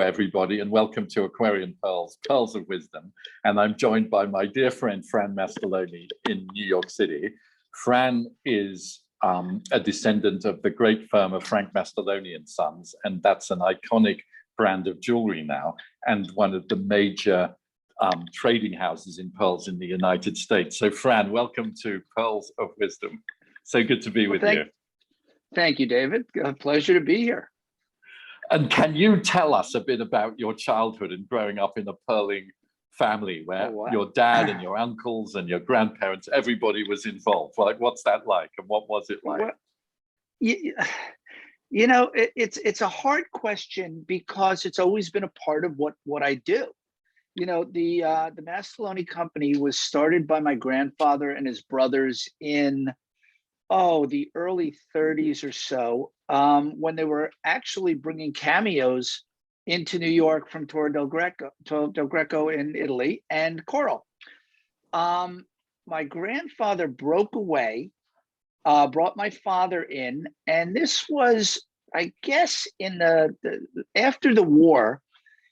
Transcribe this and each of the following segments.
everybody, and welcome to Aquarian Pearls, Pearls of Wisdom. And I'm joined by my dear friend, Fran Mastoloni in New York City. Fran is a descendant of the great firm of Frank Mastoloni and Sons, and that's an iconic brand of jewelry now, and one of the major trading houses in pearls in the United States. So Fran, welcome to Pearls of Wisdom. So good to be with you. Thank you, David. A pleasure to be here. And can you tell us a bit about your childhood and growing up in a pearling family where your dad and your uncles and your grandparents, everybody was involved? Like, what's that like, and what was it like? Well, you know, it's a hard question because it's always been a part of what I do. You know, the Mastoloni company was started by my grandfather and his brothers in the early 30s or so, when they were actually bringing cameos into New York from Torre del Greco in Italy and coral. My grandfather broke away, brought my father in, and this was, I guess, in after the war.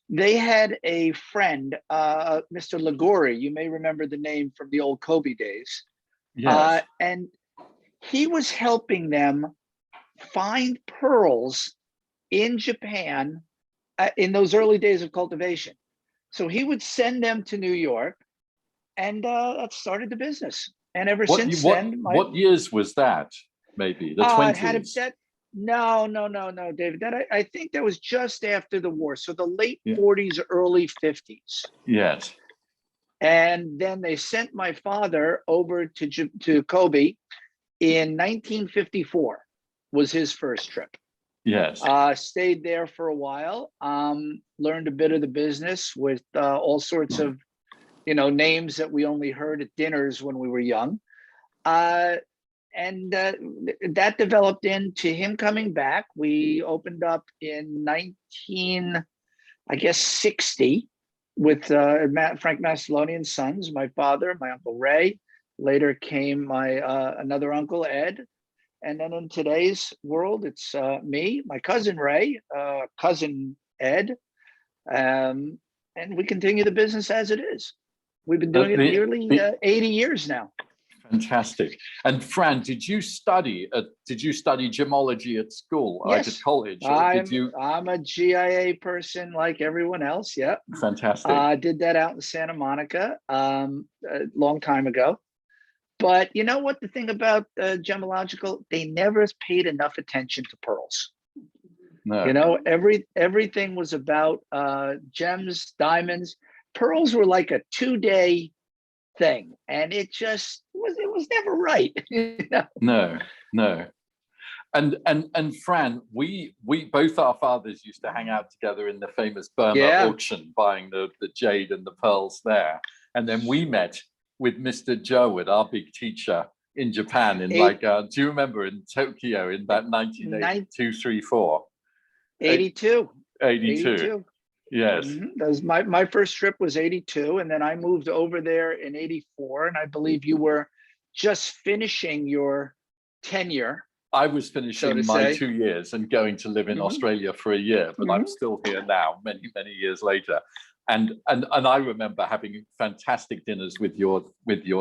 They had a friend, Mr. Ligori. You may remember the name from the old Kobe days. Yes. And he was helping them find pearls in Japan in those early days of cultivation. So he would send them to New York, and that started the business. And ever since then, what years was that? Maybe the 20s. No, David. I think that was just after the war. So the late 40s, early 50s. Yes. And then they sent my father over to Kobe in 1954. Was his first trip. Yes. Stayed there for a while. Learned a bit of the business with all sorts of, names that we only heard at dinners when we were young. And that developed into him coming back. We opened up in 1960 with Frank Mastoloni and Sons, my father, my Uncle Ray. Later came my another Uncle Ed. And then in today's world, it's me, my cousin Ray, cousin Ed, and we continue the business as it is. We've been doing it nearly 80 years now. Fantastic. And Fran, did you study gemology at school? Yes. Like at college? I'm a GIA person like everyone else. Yeah. Fantastic. I did that out in Santa Monica a long time ago. But you know what the thing about gemological, they never paid enough attention to pearls. No. Everything was about gems, diamonds. Pearls were like a 2-day thing, and it was never right. No. And Fran, we both our fathers used to hang out together in the famous Burma auction, buying the jade and the pearls there. And then we met with Mr. Jewett, our big teacher in Japan, in do you remember in Tokyo in that 1982, 3, 4? 82. 82. Yes. That was my first trip was 82, and then I moved over there in 84, and I believe you were just finishing your tenure. I was finishing my 2 years and going to live in Australia for a year, but I'm still here now, many years later. And I remember having fantastic dinners with your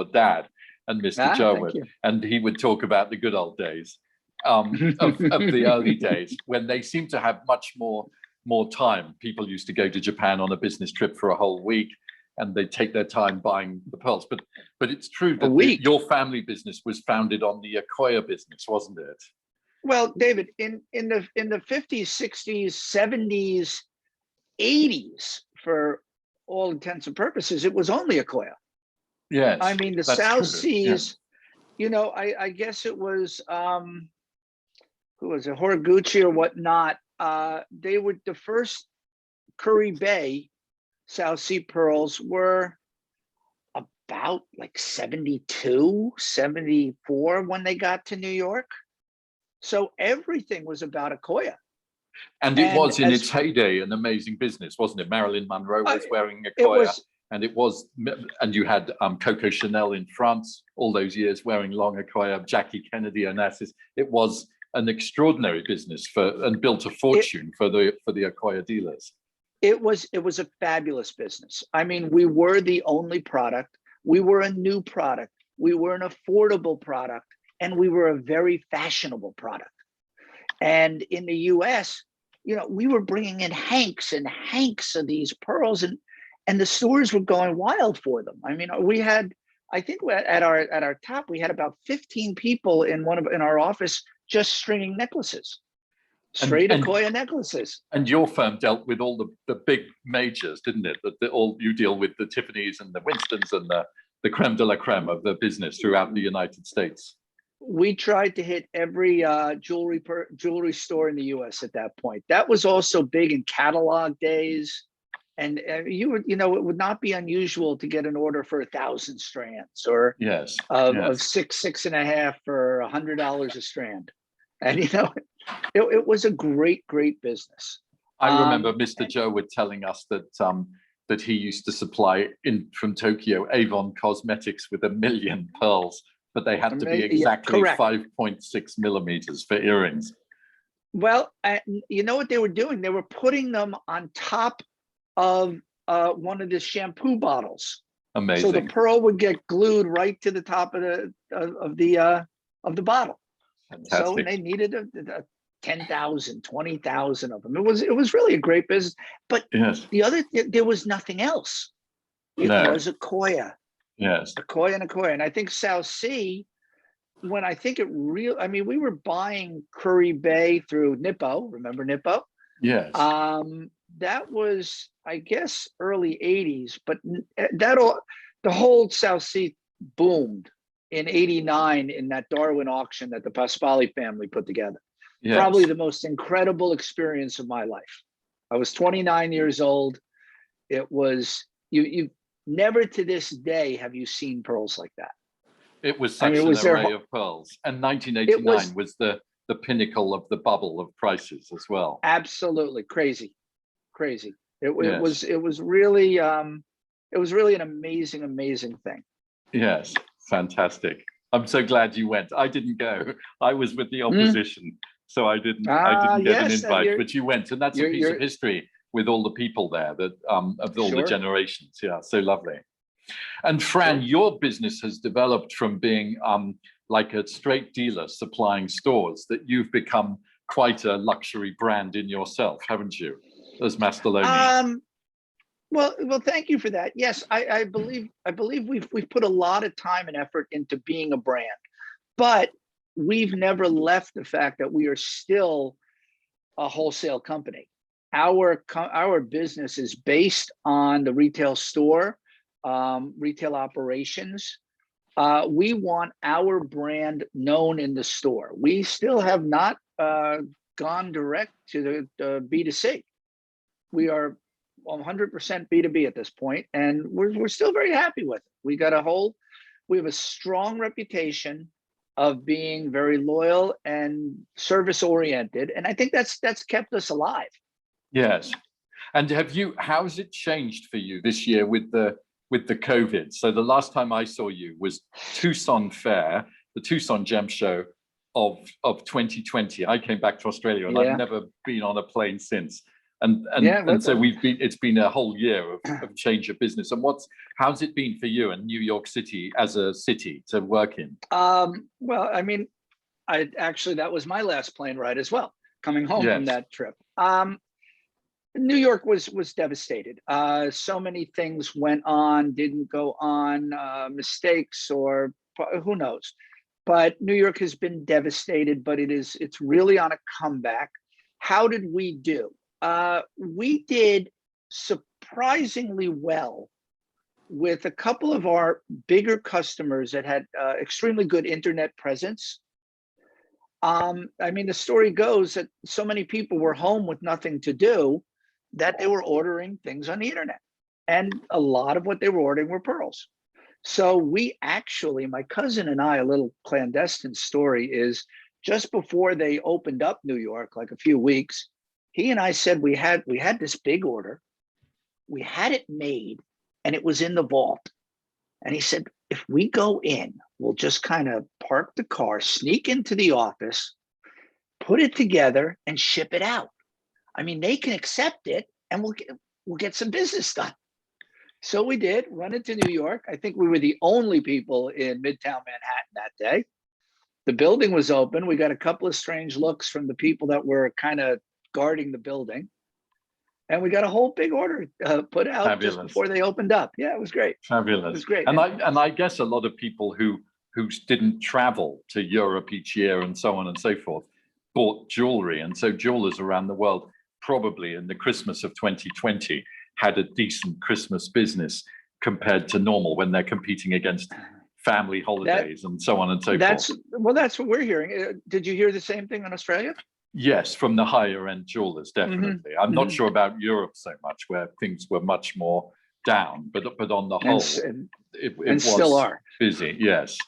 dad and Mr. Jewett, and he would talk about the good old days of the early days when they seemed to have much more time. People used to go to Japan on a business trip for a whole week, and they'd take their time buying the pearls. But it's true that your family business was founded on the Akoya business, wasn't it? Well, David, in the 50s, 60s, 70s, 80s, for all intents and purposes, it was only Akoya. Yes. I mean, the South Seas, I guess it was who was it, Horiguchi or whatnot. They were the first Curry Bay South Sea pearls were about like 72, 74 when they got to New York. So everything was about Akoya. And it was in its heyday an amazing business, wasn't it? Marilyn Monroe was wearing Akoya, and you had Coco Chanel in France all those years wearing long Akoya, Jackie Kennedy Onassis. It was an extraordinary business and built a fortune for the Akoya dealers. It was a fabulous business. I mean, we were the only product. We were a new product. We were an affordable product, and we were a very fashionable product. And in the US, you know, we were bringing in hanks and hanks of these pearls, and the stores were going wild for them. I mean, we had, I think at our top, we had about 15 people in our office just stringing necklaces, straight Akoya necklaces. And your firm dealt with all the big majors, didn't it? You deal with the Tiffany's and the Winstons and the creme de la creme of the business throughout the United States. We tried to hit every jewelry store in the US at that point. That was also big in catalog days. And you know, it would not be unusual to get an order for 1,000 strands, or of 6.5 for $100 a strand. And, you know, it was a great business. I remember Mr. Joe was telling us that that he used to supply in from Tokyo Avon Cosmetics with 1 million pearls, but they had to be exactly 5.6 millimeters for earrings. Well, you know what they were doing? They were putting them on top of one of the shampoo bottles. Amazing. So the pearl would get glued right to the top of the bottle. Fantastic. So they needed a 10,000, 20,000 of them. It was really a great business. But there was nothing else. It was Akoya. Yes. Akoya. And I think South Sea, when I think I mean, we were buying Curry Bay through Nippo. Remember Nippo? Yes. That was, I guess, early 80s, but the whole South Sea boomed in 89 in that Darwin auction that the Pasquale family put together. Yes. Probably the most incredible experience of my life. I was 29 years old. It was, you never to this day have you seen pearls like that. It was such an array of pearls. And 1989 was the pinnacle of the bubble of prices as well. Absolutely crazy. It was really an amazing thing. Yes, fantastic. I'm so glad you went. I didn't go. I was with the opposition, so I didn't get an invite. But you went, and that's a piece of history with all the people there that of all the generations. Yeah, so lovely. And Fran, your business has developed from being like a straight dealer supplying stores that you've become quite a luxury brand in yourself, haven't you? As Mastoloni. Well, thank you for that. Yes, I believe we've put a lot of time and effort into being a brand, but we've never left the fact that we are still a wholesale company. Our business is based on the retail store, retail operations. We want our brand known in the store. We still have not gone direct to the B2C. We are 100% B2B at this point, and we're still very happy with it. We have a strong reputation of being very loyal and service oriented, and I think that's kept us alive. Yes. And how's it changed for you this year with the COVID? So the last time I saw you was Tucson Fair, the Tucson Gem Show of 2020. I came back to Australia and I've never been on a plane since. And so it's been a whole year of change of business. And how's it been for you in New York City as a city to work in? Well, I mean, that was my last plane ride as well, coming home from that trip. New York was devastated. So many things went on, didn't go on, mistakes or who knows. But New York has been devastated, but it's really on a comeback. How did we do? We did surprisingly well with a couple of our bigger customers that had extremely good internet presence. I mean, the story goes that so many people were home with nothing to do that they were ordering things on the internet. And a lot of what they were ordering were pearls. So we actually, my cousin and I, a little clandestine story is just before they opened up New York, like a few weeks, he and I said we had this big order. We had it made and it was in the vault. And he said, if we go in, we'll just kind of park the car, sneak into the office, put it together and ship it out. I mean, they can accept it and we'll get some business done. So we did, run into New York. I think we were the only people in Midtown Manhattan that day. The building was open. We got a couple of strange looks from the people that were kind of guarding the building. And we got a whole big order put out Fabulous. just before they opened up. Yeah, it was great. Fabulous. It was great. And I guess a lot of people who didn't travel to Europe each year and so on and so forth bought jewelry. And so jewelers around the world probably in the Christmas of 2020 had a decent Christmas business compared to normal when they're competing against family holidays and so on and so forth. Well, that's what we're hearing. Did you hear the same thing in Australia? Yes, from the higher end jewelers, definitely. I'm not sure about Europe so much, where things were much more down, but on the whole, it was still are busy. Yes.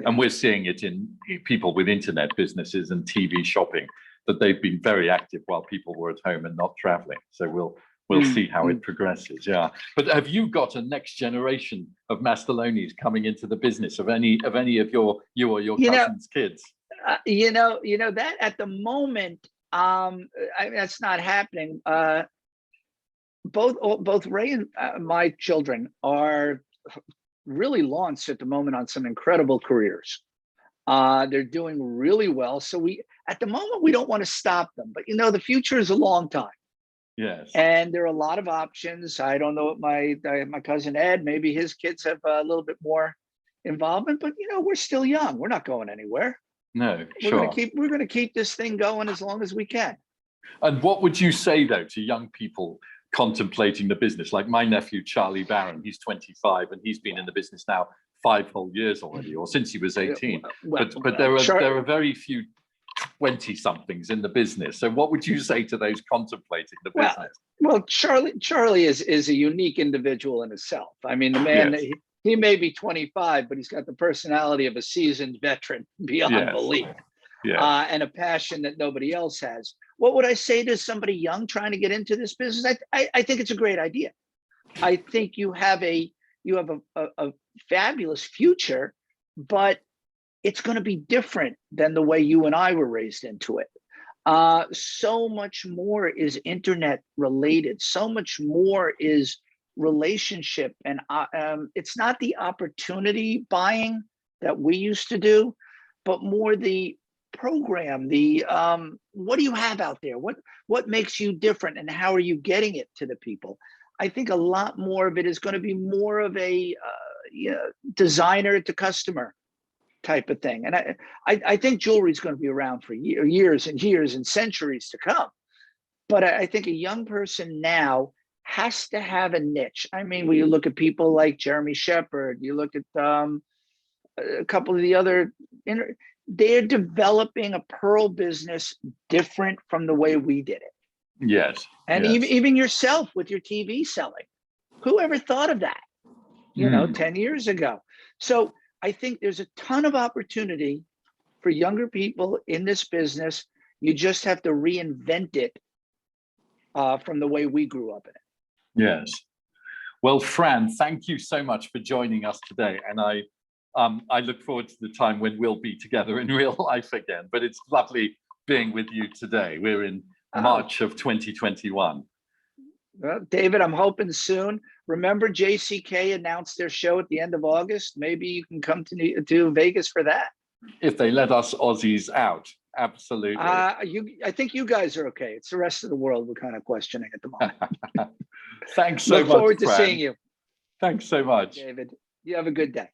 And we're seeing it in people with internet businesses and TV shopping, that they've been very active while people were at home and not traveling. So we'll see how it progresses. Yeah. But have you got a next generation of Mastolonis coming into the business, of any of you or your cousins' kids? You know that at the moment, that's not happening. Both Ray and my children are really launched at the moment on some incredible careers. They're doing really well. So at the moment, we don't want to stop them, but the future is a long time. Yes. And there are a lot of options. I don't know what my cousin Ed, maybe his kids have a little bit more involvement, but we're still young. We're not going anywhere. No, we're going to keep this thing going as long as we can. And what would you say though to young people contemplating the business? Like my nephew Charlie Barron, he's 25 and he's been in the business now 5 whole years already, or since he was 18. But there are very few 20-somethings in the business. So what would you say to those contemplating the business? Well, Charlie is a unique individual in himself. I mean, the man. Yes. He may be 25, but he's got the personality of a seasoned veteran beyond belief, and a passion that nobody else has. What would I say to somebody young trying to get into this business? I think it's a great idea. I think you have a fabulous future, but it's going to be different than the way you and I were raised into it. So much more is internet related. So much more is relationship, and it's not the opportunity buying that we used to do, but more the program, the what do you have out there, what makes you different, and how are you getting it to the people? I think a lot more of it is going to be more of a designer to customer type of thing, and I think jewelry is going to be around for years and years and centuries to come. But I think a young person now has to have a niche. I mean, when you look at people like Jeremy Shepherd, you look at a couple of the other, they're developing a pearl business different from the way we did it. Yes. And even yourself with your TV selling, who ever thought of that, 10 years ago? So I think there's a ton of opportunity for younger people in this business. You just have to reinvent it from the way we grew up in it. Yes. Well, Fran, thank you so much for joining us today. And I look forward to the time when we'll be together in real life again. But it's lovely being with you today. We're in March of 2021. Well, David, I'm hoping soon. Remember, JCK announced their show at the end of August. Maybe you can come to Vegas for that. If they let us Aussies out. Absolutely. I think you guys are okay. It's the rest of the world we're kind of questioning at the moment. Thanks so much. Look forward to seeing you. Thanks so much. David, you have a good day.